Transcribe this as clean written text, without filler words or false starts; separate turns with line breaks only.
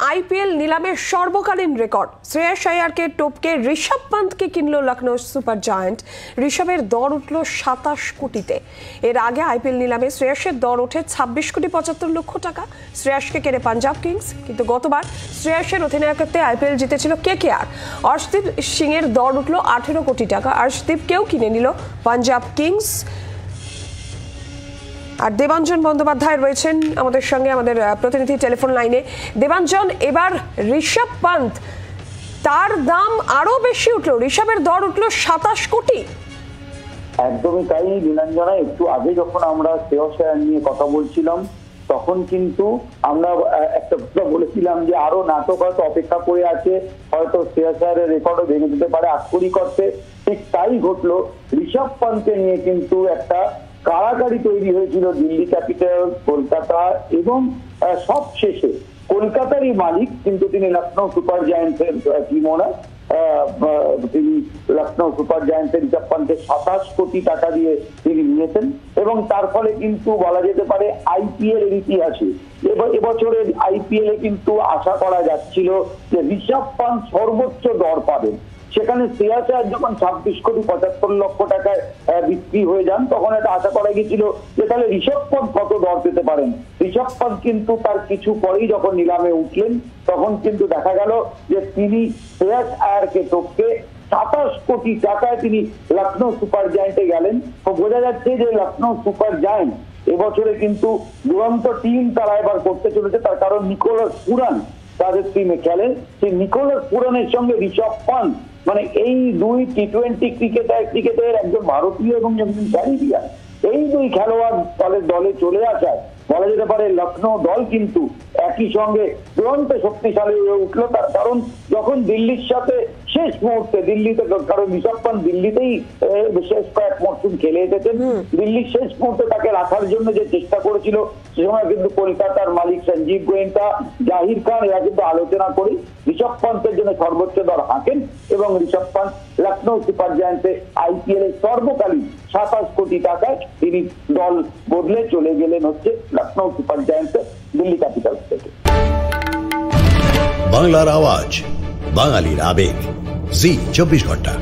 IPL নিলামের সর্বকালীন record. Shreyas আয়ারকে টপকে ঋষভ পান্তকে কিনল লখনৌ সুপার জায়ান্ট। ঋষভের দর উঠল 27 কোটিতে। এর আগে আইপিএল নিলামে শ্রেয়াসের দর ওঠে 26 কোটি 75 লক্ষ টাকা। শ্রেয়াসকে কেনে পাঞ্জাব কিংস, কিন্তু গতবার শ্রেয়াসের অধিনায়কত্বে আইপিএল জিতেছিল কেকেআর। অর্শদীপ সিং এর দর উঠল 18 কোটি টাকা। অর্শদীপকেও কিনে নিল পাঞ্জাব কিংস। আর দেবাঞ্জন বন্দ্যোপাধ্যায় রয়েছেন আমাদের সঙ্গে, আমাদের প্রতিনিধি টেলিফোন লাইনে। দেবাঞ্জন, এবার ঋষভ পান্ত তার দাম আরো বেশি উঠলো, ঋষভের দর উঠলো 27 কোটি।
একদমই তাই নীলাঞ্জনা। একটু আগে যখন আমরা শ্রেয়াস আয়ার নিয়ে কথা বলছিলাম তখন কিন্তু আমরা একটা কথা বলেছিলাম যে আরো নাটক হয়তো অপেক্ষা করে আছে, হয়তো শ্রেয়াস আয়ারের রেকর্ডও ভেঙে দিতে পারে আক্ষরিক অর্থে। ঠিক তাই ঘটলো। ঋষভ পান্তকে নিয়ে কিন্তু একটা কারাকারি তৈরি হয়েছিল দিল্লি ক্যাপিটাল, কলকাতা এবং সব শেষে কলকাতারই মালিক, কিন্তু তিনি লখনৌ সুপার জায়ান্টসের টিম ওনার। তিনি লখনৌ সুপার জায়ান্টসের ঋষভ পান্তকে 27 কোটি টাকা দিয়ে তিনি নিয়েছেন এবং তার ফলে কিন্তু বলা যেতে পারে আইপিএল এর ইতিহাসে এবছরের আইপিএল এ কিন্তু আশা করা যাচ্ছিল যে ঋষভ পান্ত সর্বোচ্চ দর পাবেন। সেখানে শ্রেয়াস আয়ার যখন 26 কোটি 75 লক্ষ টাকায় বিক্রি হয়ে যান তখন এটা আশা করা গেছিল যে তাহলে ঋষভ পান্ত কত দর পেতে পারেন। ঋষভ পান্ত কিন্তু তার কিছু পরেই যখন নিলামে উঠলেন তখন কিন্তু দেখা গেল যে তিনি শ্রেয়াস আয়ারকে টপকে 27 কোটি টাকায় তিনি লখনৌ সুপার জায়ান্টে গেলেন। তো বোঝা যাচ্ছে যে লখনৌ সুপার জায়ান্ট এবছরে কিন্তু দুরন্ত টিম তারা এবার করতে চলেছে। তার কারণ নিকোলাস পুরান তাদের টিমে খেলেন। সেই নিকোলাস পুরানের সঙ্গে ঋষভ পান্ত, মানে এই দুই টি-20 ক্রিকেটের একজন ভারতীয় এবং একজন ক্যারিবিয়ান, এই দুই খেলোয়াড় তাদের দলে চলে আসায় বলা যেতে পারে লখনৌ দল কিন্তু একই সঙ্গে দুরন্ত শক্তিশালী হয়ে উঠলো। তার কারণ যখন দিল্লির সাথে শেষ মুহূর্তে দিল্লিতে, কারণ ঋষভ পান্ত দিল্লিতেই শেষ কয়েক মরশুম খেলে এসেছেন, দিল্লির শেষ মুহূর্তে তাকে রাখার জন্য যে চেষ্টা করেছিল সে সময় কিন্তু কলকাতার মালিক সঞ্জীব গোয়েঙ্কা, জাহির খান এরা কিন্তু আলোচনা করে ঋষভ পান্তের জন্য সর্বোচ্চ দর হাঁকেন এবং ঋষভ পান্ত লখনৌ সুপার জায়ান্টে আইপিএল এর সর্বকালীন 27 কোটি টাকায় তিনি দল বদলে চলে গেলেন হচ্ছে লখনৌ সুপার জায়ান্টে দিল্লি ক্যাপিটালস থেকে।
বাংলার আওয়াজ, বাঙালির আবেগ, জি 24 ঘন্টা।